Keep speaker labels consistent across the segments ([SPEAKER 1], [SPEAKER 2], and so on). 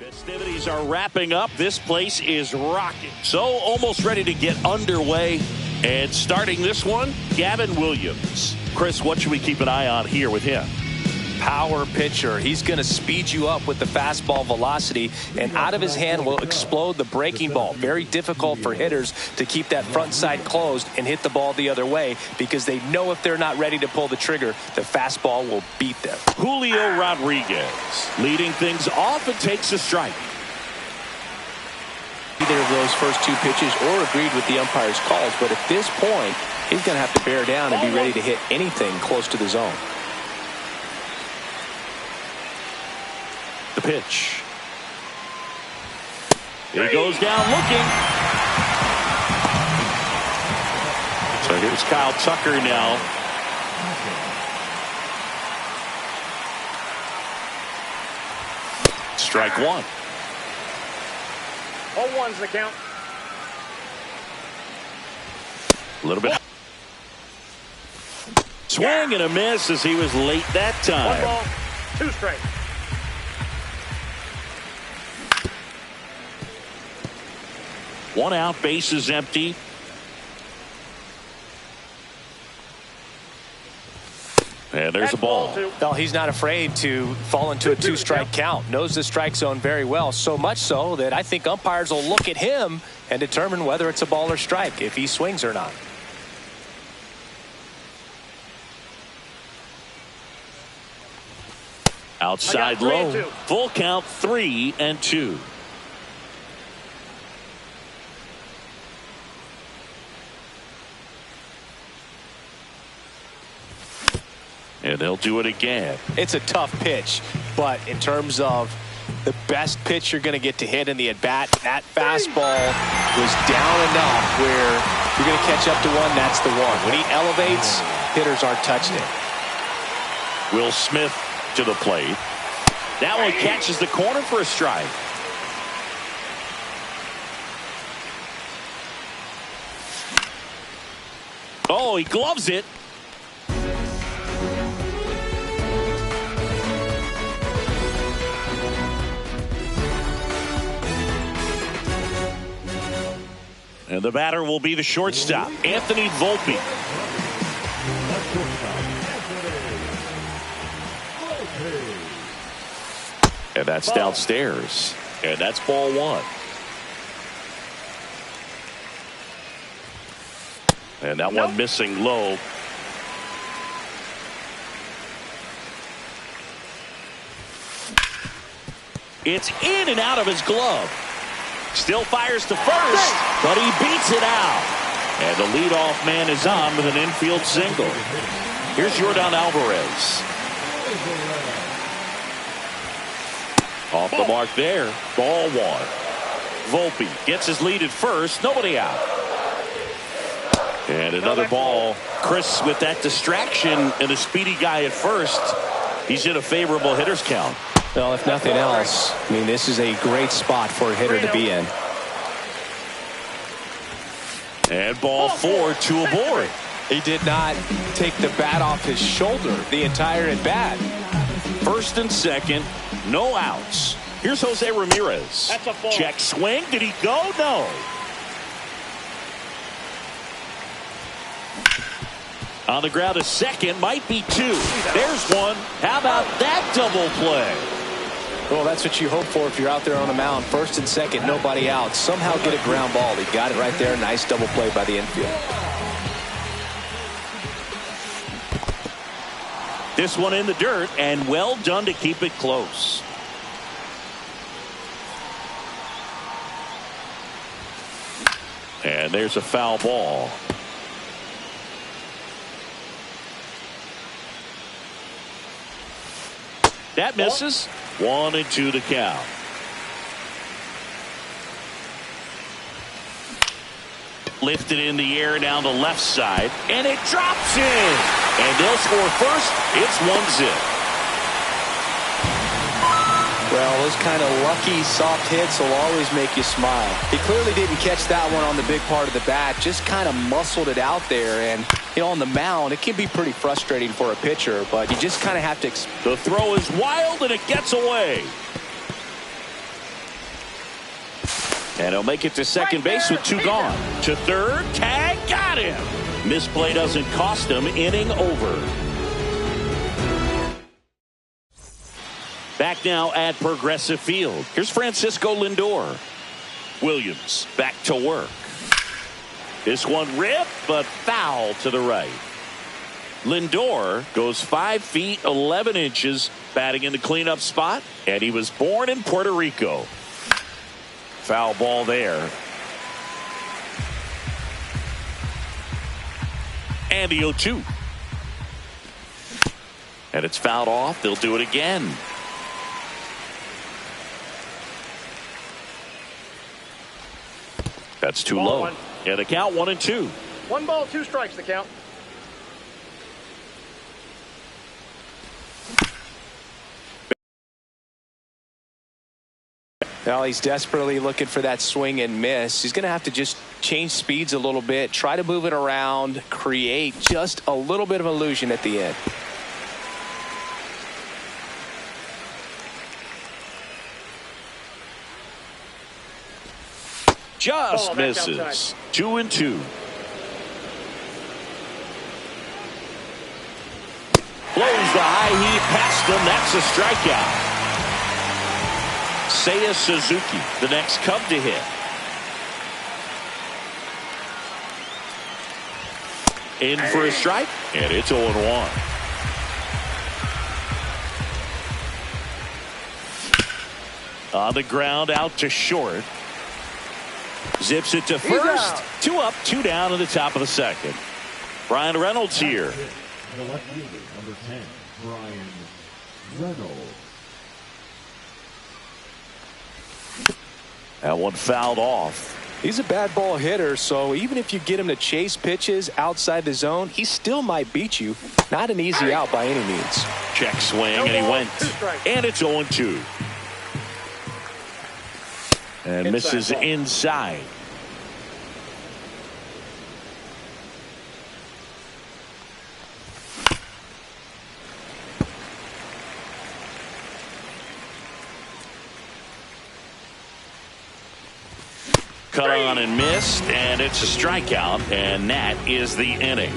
[SPEAKER 1] Festivities are wrapping up. This place is rocking. So almost ready to get underway. And starting this one, Gavin Williams. Chris, what should we keep an eye on here with him?
[SPEAKER 2] Power pitcher. He's going to speed you up with the fastball velocity, and out of his hand will explode the breaking ball. Very difficult for hitters to keep that front side closed and hit the ball the other way, because they know if they're not ready to pull the trigger, the fastball will beat them.
[SPEAKER 1] Julio Rodriguez leading things off and takes a strike.
[SPEAKER 2] Either of those first two pitches or agreed with the umpire's calls, but at this point, he's going to have to bear down and be ready to hit anything close to the zone.
[SPEAKER 1] The pitch. He goes down looking. So here's Kyle Tucker now. Strike one.
[SPEAKER 3] 0-1's the count.
[SPEAKER 1] A little bit. Swing and a miss as he was late that time.
[SPEAKER 3] 1 ball, 2 strikes.
[SPEAKER 1] One out, base is empty. And there's a ball.
[SPEAKER 2] Well, he's not afraid to fall into a 2-strike count. Knows the strike zone very well. So much so that I think umpires will look at him and determine whether it's a ball or strike, if he swings or not.
[SPEAKER 1] Outside low. Full count, 3-2. And they'll do it again.
[SPEAKER 2] It's a tough pitch, but in terms of the best pitch you're going to get to hit in the at-bat, that fastball was down enough where you're going to catch up to one, that's the one. When he elevates, hitters aren't touching it.
[SPEAKER 1] Will Smith to the plate. That one catches the corner for a strike. Oh, he gloves it. And the batter will be the shortstop, Anthony Volpe. And that's downstairs. And that's ball one. And that one missing low. It's in and out of his glove. Still fires to first, but he beats it out. And the leadoff man is on with an infield single. Here's Yordan Alvarez. Off the mark there. Ball one. Volpe gets his lead at first. Nobody out. And another ball. Chris, with that distraction and a speedy guy at first, he's in a favorable hitter's count.
[SPEAKER 2] Well, if nothing else, I mean, this is a great spot for a hitter to be in.
[SPEAKER 1] And ball 4, 2 aboard.
[SPEAKER 2] He did not take the bat off his shoulder the entire at bat.
[SPEAKER 1] First and second, no outs. Here's Jose Ramirez.
[SPEAKER 3] That's a ball.
[SPEAKER 1] Check swing. Did he go? No. On the ground, a second, might be 2. There's one. How about that double play?
[SPEAKER 2] Well, that's what you hope for if you're out there on the mound. First and second, nobody out. Somehow get a ground ball. He got it right there. Nice double play by the infield.
[SPEAKER 1] This one in the dirt, and well done to keep it close. And there's a foul ball. That misses. 1-2 to count. Lifted in the air down the left side, and it drops in. And they'll score first. It's 1-0.
[SPEAKER 2] Well, those kind of lucky soft hits will always make you smile. He clearly didn't catch that one on the big part of the bat, just kind of muscled it out there. And, you know, on the mound, it can be pretty frustrating for a pitcher, but you just kind of have to.
[SPEAKER 1] The throw is wild, and it gets away. And he'll make it to second base with 2 gone. To third, tag, got him. Misplay doesn't cost him, inning over. Back now at Progressive Field. Here's Francisco Lindor. Williams back to work. This one ripped, but foul to the right. Lindor goes 5 feet 11 inches batting in the cleanup spot, and he was born in Puerto Rico. Foul ball there. And the 0-2. And it's fouled off. They'll do it again. That's too low.
[SPEAKER 3] One.
[SPEAKER 1] Yeah, the count 1-2.
[SPEAKER 3] 1 ball, 2 strikes, the count.
[SPEAKER 2] Well, he's desperately looking for that swing and miss. He's going to have to just change speeds a little bit, try to move it around, create just a little bit of illusion at the end.
[SPEAKER 1] Just misses. 2-2. Blows the high heat past him. That's a strikeout. Seiya Suzuki, the next Cub to hit. In for a strike, and it's 0-1. On the ground, out to short. Zips it to first. 2 up, 2 down in the top of the second. Brian Reynolds here.
[SPEAKER 4] The left fielder, number 10, Brian Reynolds.
[SPEAKER 1] That one fouled off.
[SPEAKER 2] He's a bad ball hitter, so even if you get him to chase pitches outside the zone, he still might beat you. Not an easy out by any means.
[SPEAKER 1] Check swing, and he went. And it's 0-2. And misses inside. Cut on and missed, and it's a strikeout, and that is the inning.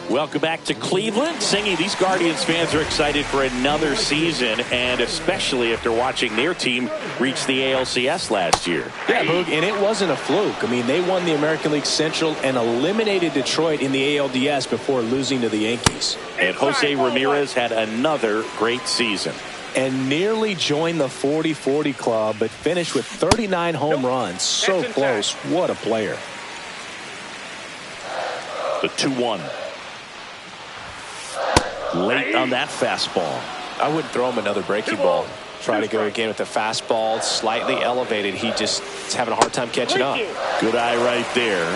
[SPEAKER 1] Welcome back to Cleveland. Singy, these Guardians fans are excited for another season, and especially after watching their team reach the ALCS last year.
[SPEAKER 2] Yeah, Boog, and it wasn't a fluke. I mean, they won the American League Central and eliminated Detroit in the ALDS before losing to the Yankees.
[SPEAKER 1] And Jose Ramirez had another great season.
[SPEAKER 2] And nearly joined the 40-40 club, but finished with 39 home runs. So close. What a player.
[SPEAKER 1] The 2-1. Late on that fastball.
[SPEAKER 2] I wouldn't throw him another breaking ball. Try to go again with the fastball, slightly elevated. He just is having a hard time catching up.
[SPEAKER 1] Good eye right there.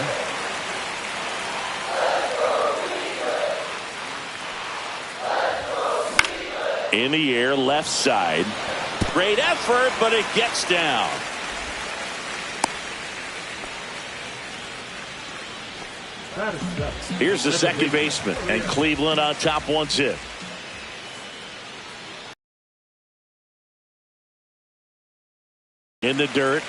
[SPEAKER 1] In the air, left side. Great effort, but it gets down. Here's the second baseman, and Cleveland on top 1-0. In the dirt.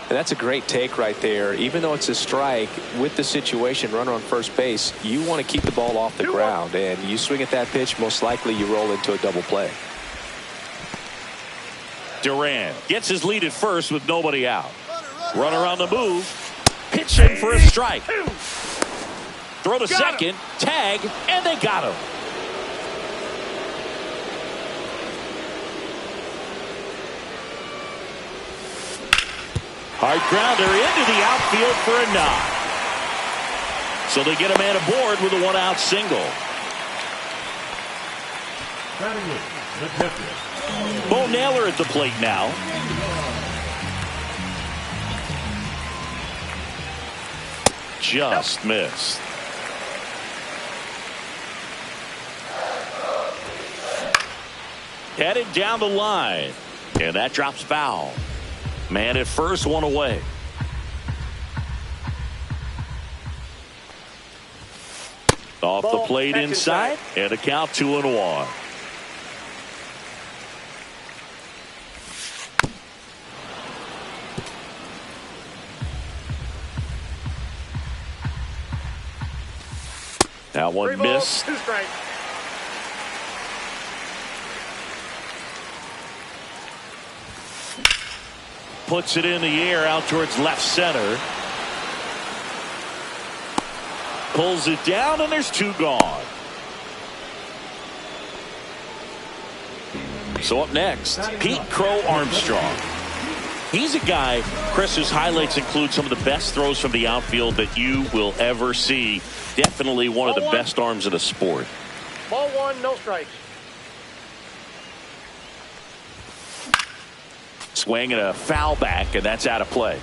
[SPEAKER 2] And that's a great take right there. Even though it's a strike, with the situation, runner on first base, you want to keep the ball off the ground. And you swing at that pitch, most likely you roll into a double play.
[SPEAKER 1] Duran gets his lead at first with nobody out. Runner on the move. Pitch in for a strike. Throw to second. Tag, and they got him. Hard grounder into the outfield for a knock. So they get a man aboard with a 1-out single. Bo Naylor at the plate now. Just missed. Headed down the line. And that drops foul. Man at first, one away. Off the
[SPEAKER 3] Ball,
[SPEAKER 1] plate
[SPEAKER 3] catch
[SPEAKER 1] inside, and a count 2-1. That one
[SPEAKER 3] 3 balls,
[SPEAKER 1] missed.
[SPEAKER 3] 2 strikes.
[SPEAKER 1] Puts it in the air out towards left center. Pulls it down, and there's 2 gone. So up next, Pete Crow Armstrong. He's a guy, Chris, whose highlights include some of the best throws from the outfield that you will ever see. Definitely one of the best arms in the sport.
[SPEAKER 3] Ball 1, no strikes.
[SPEAKER 1] Swing and a foul back, and that's out of play.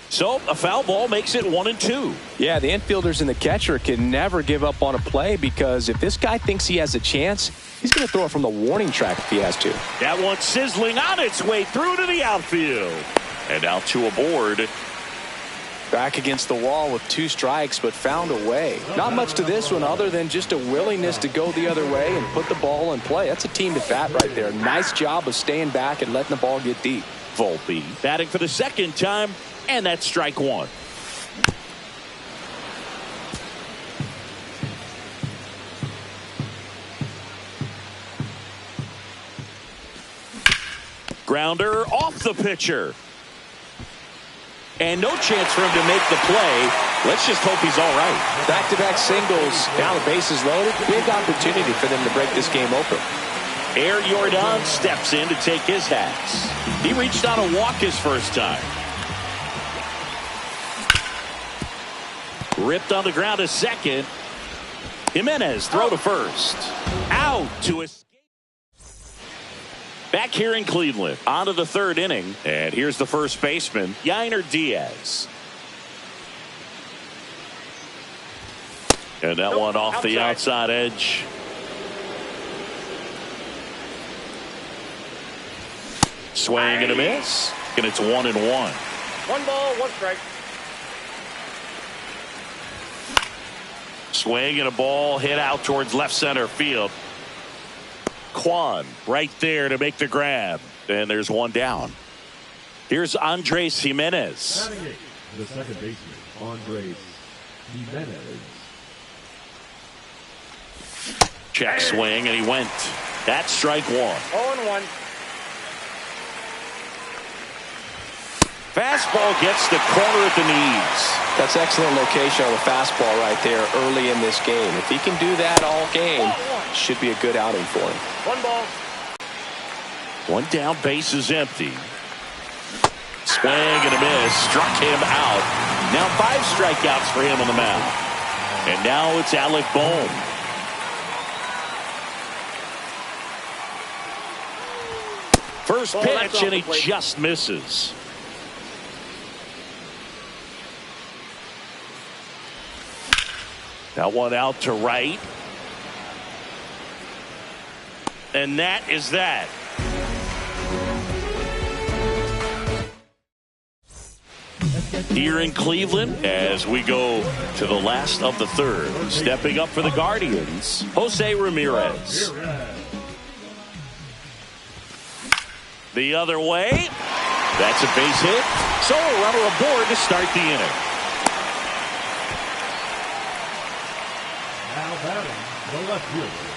[SPEAKER 1] So a foul ball makes it 1-2.
[SPEAKER 2] Yeah, the infielders and the catcher can never give up on a play, because if this guy thinks he has a chance, he's going to throw it from the warning track if he has to.
[SPEAKER 1] That one sizzling on its way through to the outfield. And now 2 aboard.
[SPEAKER 2] Back against the wall with 2 strikes, but found a way. Not much to this one other than just a willingness to go the other way and put the ball in play. That's a team at bat right there. Nice job of staying back and letting the ball get deep.
[SPEAKER 1] Volpe batting for the 2nd time, and that's strike 1. Grounder off the pitcher. And no chance for him to make the play. Let's just hope he's all right.
[SPEAKER 2] Back-to-back singles. Now the bases loaded. Big opportunity for them to break this game open.
[SPEAKER 1] Air Jordan steps in to take his hats. He reached out a walk his first time. Ripped on the ground to second. Jimenez throw to first. Out to escape. Back here in Cleveland, on to the 3rd inning. And here's the first baseman, Yainer Diaz. And that one off the outside edge. Swing and a miss. And it's 1-1.
[SPEAKER 3] 1 ball, 1 strike.
[SPEAKER 1] Swing and a ball hit out towards left center field. Kwan right there to make the grab. And there's 1 down. Here's Andres Jimenez.
[SPEAKER 4] The second baseman, Andres Jimenez.
[SPEAKER 1] Check swing, and he went. That's strike 1.
[SPEAKER 3] 0-1.
[SPEAKER 1] Fastball gets the corner at the knees.
[SPEAKER 2] That's excellent location on the fastball right there early in this game. If he can do that all game, should be a good outing for him.
[SPEAKER 3] 1 ball.
[SPEAKER 1] 1 down, base is empty. Swing and a miss. Struck him out. Now 5 strikeouts for him on the mound. And now it's Alec Bohm. First pitch, and he just misses. That one out to right. And that is that. Here in Cleveland, as we go to the last of the 3rd, stepping up for the Guardians, Jose Ramirez. The other way. That's a base hit. So a runner aboard to start the inning.
[SPEAKER 4] Now batting, the left fielder.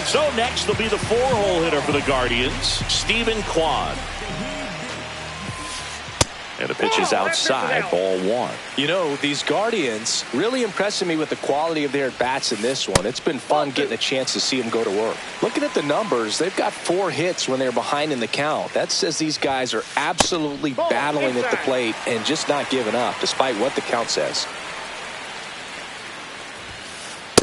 [SPEAKER 1] So next will be the 4-hole hitter for the Guardians, Stephen Kwan. And the pitch is outside, ball 1.
[SPEAKER 2] You know, these Guardians really impressing me with the quality of their at-bats in this one. It's been fun getting a chance to see them go to work. Looking at the numbers, they've got 4 hits when they're behind in the count. That says these guys are absolutely battling at the plate and just not giving up, despite what the count says.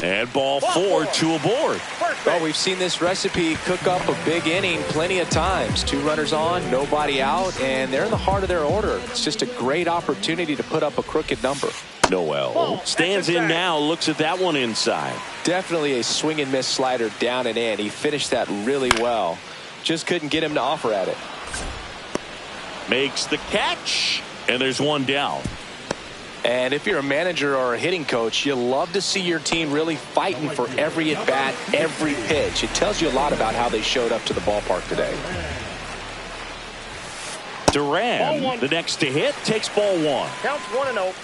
[SPEAKER 1] And ball 4, 2 aboard.
[SPEAKER 2] Well, we've seen this recipe cook up a big inning plenty of times. 2 runners on, nobody out, and they're in the heart of their order. It's just a great opportunity to put up a crooked number.
[SPEAKER 1] Noel stands in now, looks at that one inside.
[SPEAKER 2] Definitely a swing and miss slider down and in. He finished that really well. Just couldn't get him to offer at it.
[SPEAKER 1] Makes the catch, and there's 1 down.
[SPEAKER 2] And if you're a manager or a hitting coach, you love to see your team really fighting for every at-bat, every pitch. It tells you a lot about how they showed up to the ballpark today.
[SPEAKER 1] Duran, the next to hit, takes ball one.
[SPEAKER 3] Counts 1-0.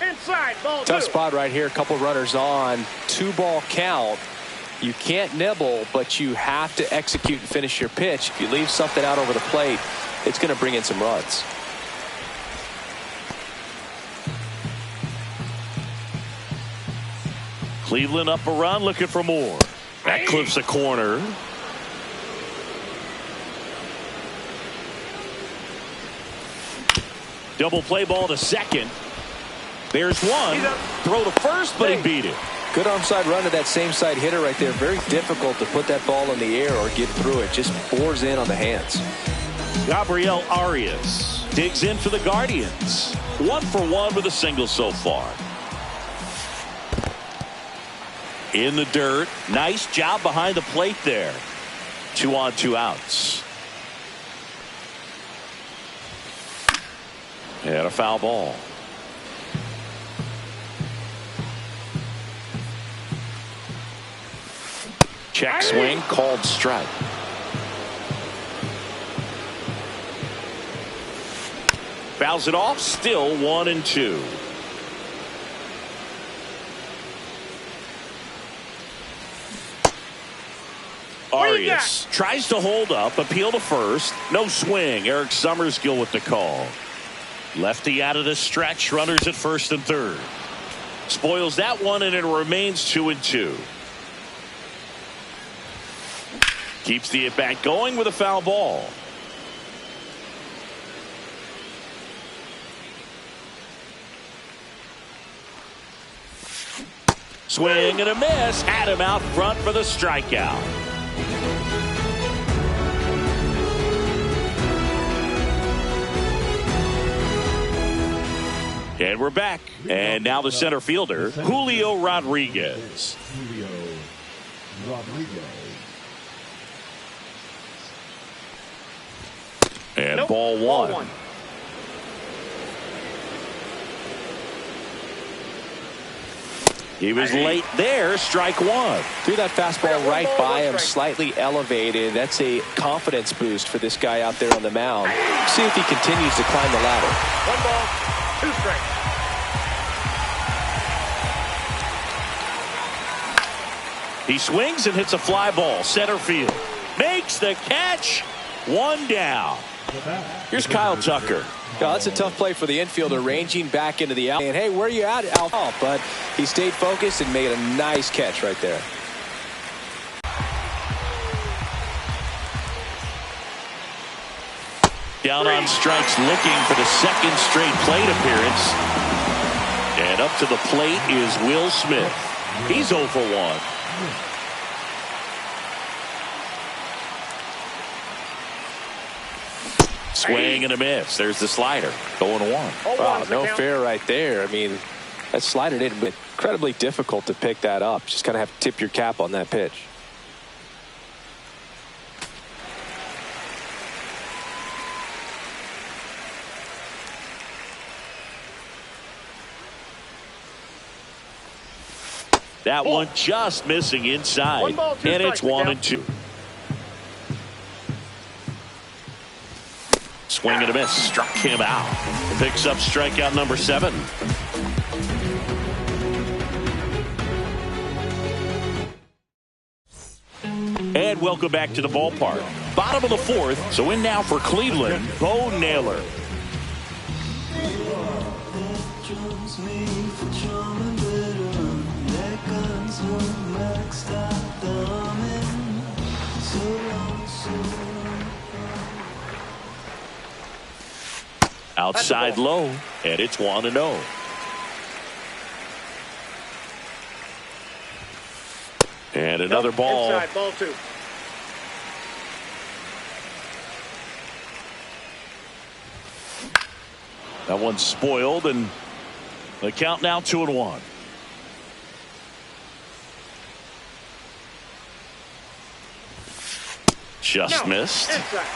[SPEAKER 3] Inside, ball
[SPEAKER 2] Tough
[SPEAKER 3] two.
[SPEAKER 2] spot right here. A couple runners on. 2-ball count. You can't nibble, but you have to execute and finish your pitch. If you leave something out over the plate, it's going to bring in some runs.
[SPEAKER 1] Cleveland up a run, looking for more. That clips a corner. Double play ball to second. There's one. Throw to first, but he beat it.
[SPEAKER 2] Good onside run to that same side hitter right there. Very difficult to put that ball in the air or get through it. Just bores in on the hands.
[SPEAKER 1] Gabriel Arias digs in for the Guardians. 1 for 1 with a single so far. In the dirt. Nice job behind the plate there. 2 on, 2 outs. And a foul ball. Check swing, called strike. Fouls it off, still 1-2. Arias tries to hold up, appeal to first. No swing. Eric Summerskill with the call. Lefty out of the stretch, runners at first and third. Spoils that one, and it remains 2-2. Keeps the at-bat going with a foul ball. Swing and a miss. Had him out front for the strikeout. And we're back. And now the center fielder, Julio Rodriguez.
[SPEAKER 4] Julio Rodriguez.
[SPEAKER 1] And ball one. He was late there. Strike one.
[SPEAKER 2] Threw that fastball right by him, slightly elevated. That's a confidence boost for this guy out there on the mound. See if he continues to climb the ladder.
[SPEAKER 3] 1 ball, 2 strikes.
[SPEAKER 1] He swings and hits a fly ball. Center field. Makes the catch. 1 down. Here's Kyle Tucker.
[SPEAKER 2] Oh, that's a tough play for the infielder, ranging back into the out. And hey, where are you at, Al? But he stayed focused and made a nice catch right there.
[SPEAKER 1] Down on strikes, looking for the second straight plate appearance. And up to the plate is Will Smith. He's 0 for 1. Swing and a miss. There's the slider. 0-1.
[SPEAKER 2] Wow, no fair right there. I mean, that slider didn't be incredibly difficult to pick that up. Just kind of have to tip your cap on that pitch.
[SPEAKER 1] That one just missing inside.
[SPEAKER 3] 1 ball, 2
[SPEAKER 1] and it's
[SPEAKER 3] strikes.
[SPEAKER 1] 1-2. Swing and a miss. Struck him out. Picks up strikeout number 7. And welcome back to the ballpark. Bottom of the 4th. So in now for Cleveland, Bo Naylor. Outside low, and it's 1-0. And another ball.
[SPEAKER 3] Inside, ball 2.
[SPEAKER 1] That one's spoiled, and the count now 2-1. Just missed.
[SPEAKER 3] Inside.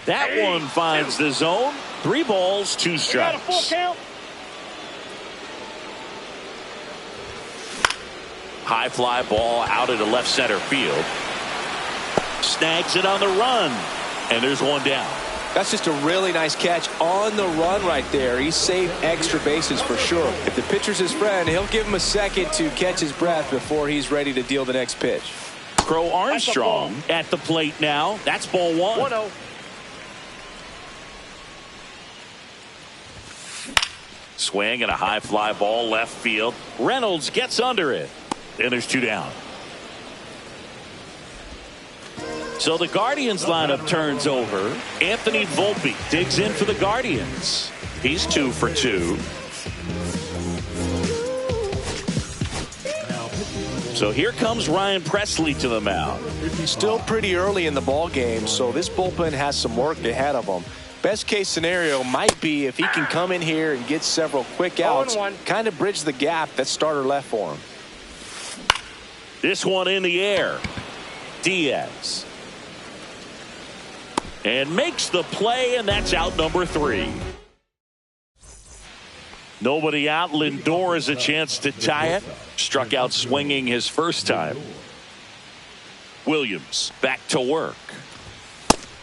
[SPEAKER 1] That one finds the zone. 3 balls, 2
[SPEAKER 3] You got a full
[SPEAKER 1] strikes.
[SPEAKER 3] count.
[SPEAKER 1] High fly ball out into left center field. Snags it on the run. And there's one down.
[SPEAKER 2] That's just a really nice catch on the run right there. He saved extra bases for sure. If the pitcher's his friend, he'll give him a second to catch his breath before he's ready to deal the next pitch.
[SPEAKER 1] Crow Armstrong at the plate now. That's ball 1.
[SPEAKER 3] 1-0.
[SPEAKER 1] Swing and a high fly ball left field. Reynolds gets under it. And there's 2 down. So the Guardians lineup turns over. Anthony Volpe digs in for the Guardians. He's 2 for 2. So here comes Ryan Presley to the mound.
[SPEAKER 2] Still pretty early in the ball game, so this bullpen has some work ahead of them. Best case scenario might be if he can come in here and get several quick outs, kind of bridge the gap that starter left for him.
[SPEAKER 1] This one in the air. Diaz. And makes the play, and that's out number 3. Nobody out. Lindor has a chance to tie it. Struck out swinging his first time. Williams back to work.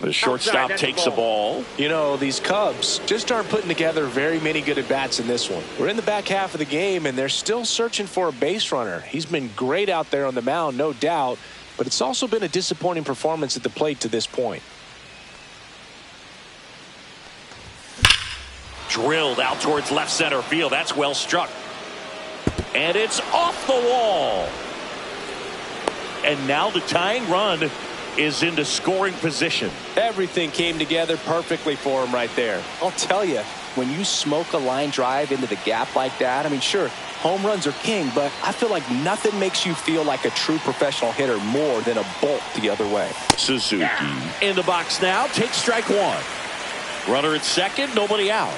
[SPEAKER 1] The shortstop takes the ball.
[SPEAKER 2] You know, these Cubs just aren't putting together very many good at-bats in this one. We're in the back half of the game, and they're still searching for a base runner. He's been great out there on the mound, no doubt, but it's also been a disappointing performance at the plate to this point.
[SPEAKER 1] Drilled out towards left center field. That's well struck. And it's off the wall. And now the tying run is into scoring position.
[SPEAKER 2] Everything came together perfectly for him right there. I'll tell you, when you smoke a line drive into the gap like that, I mean, sure, home runs are king, but I feel like nothing makes you feel like a true professional hitter more than a bolt the other way.
[SPEAKER 1] Suzuki in the box now. Takes strike 1. Runner at second, nobody out.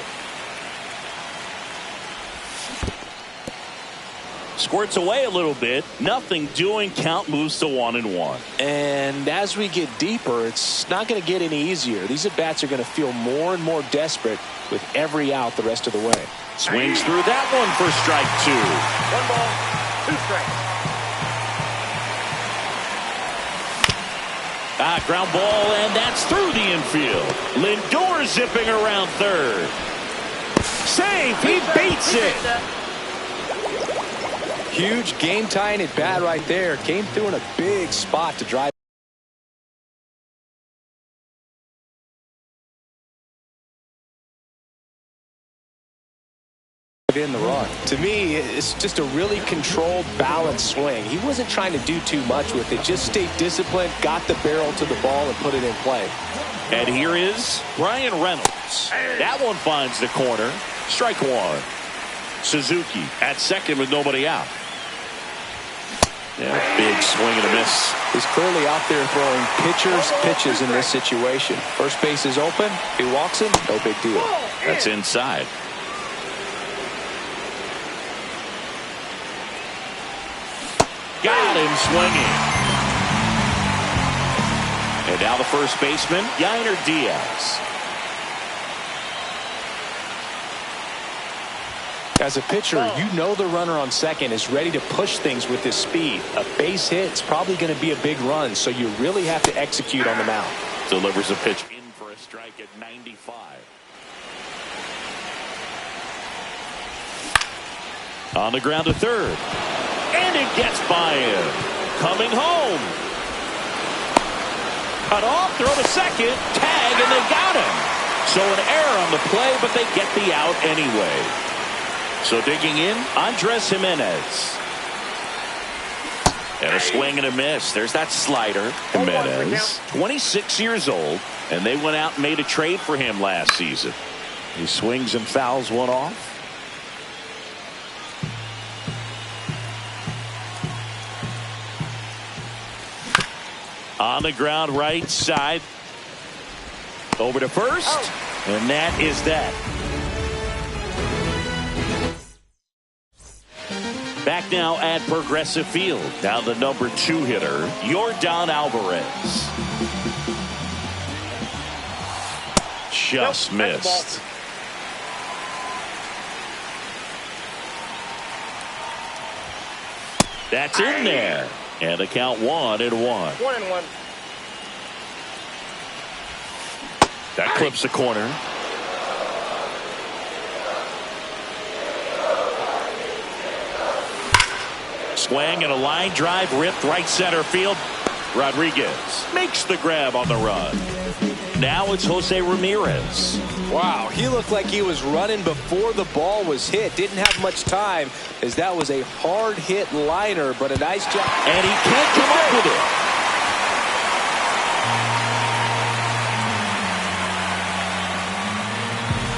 [SPEAKER 1] Squirts away a little bit. Nothing doing. Count moves to 1-1.
[SPEAKER 2] And as we get deeper, it's not going to get any easier. These at-bats are going to feel more and more desperate with every out the rest of the way.
[SPEAKER 1] Swings through that one for strike 2.
[SPEAKER 3] 1 ball, 2 strikes.
[SPEAKER 1] Ground ball, and that's through the infield. Lindor zipping around third. Safe. He beats it.
[SPEAKER 2] Huge game-tying at bat right there. Came through in a big spot to drive in the run. To me, it's just a really controlled, balanced swing. He wasn't trying to do too much with it. Just stayed disciplined, got the barrel to the ball, and put it in play.
[SPEAKER 1] And here is Brian Reynolds. That one finds the corner. Strike 1. Suzuki at second with nobody out. Yeah, big swing and a miss.
[SPEAKER 2] He's clearly out there throwing pitchers pitches in this situation. First base is open. He walks him. No big deal.
[SPEAKER 1] That's inside. Got him swinging. And now the first baseman, Yainer Diaz.
[SPEAKER 2] As a pitcher, you know the runner on second is ready to push things with his speed. A base hit is probably going to be a big run, so you really have to execute on the mound.
[SPEAKER 1] Delivers a pitch in for a strike at 95. On the ground to third. And it gets by him. Coming home. Cut off, throw to second, tag, and they got him. So an error on the play, but they get the out anyway. So digging in, Andres Jimenez. And a swing and a miss. There's that slider. Jimenez, 26 years old, and they went out and made a trade for him last season. He swings and fouls one off. On the ground right side. Over to first. And that is that. Back now at Progressive Field. Now the number 2 hitter, Yordan Alvarez. just missed. That's in there. And the count 1-1.
[SPEAKER 3] 1-1.
[SPEAKER 1] That clips the corner. Swing and a line drive ripped right center field. Rodriguez makes the grab on the run. Now it's Jose Ramirez.
[SPEAKER 2] Wow, he looked like he was running before the ball was hit. Didn't have much time, as that was a hard hit liner, but a nice job.
[SPEAKER 1] And he can't come up with it.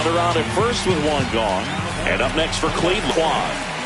[SPEAKER 1] They're on at first with one gone. And up next for Cleveland.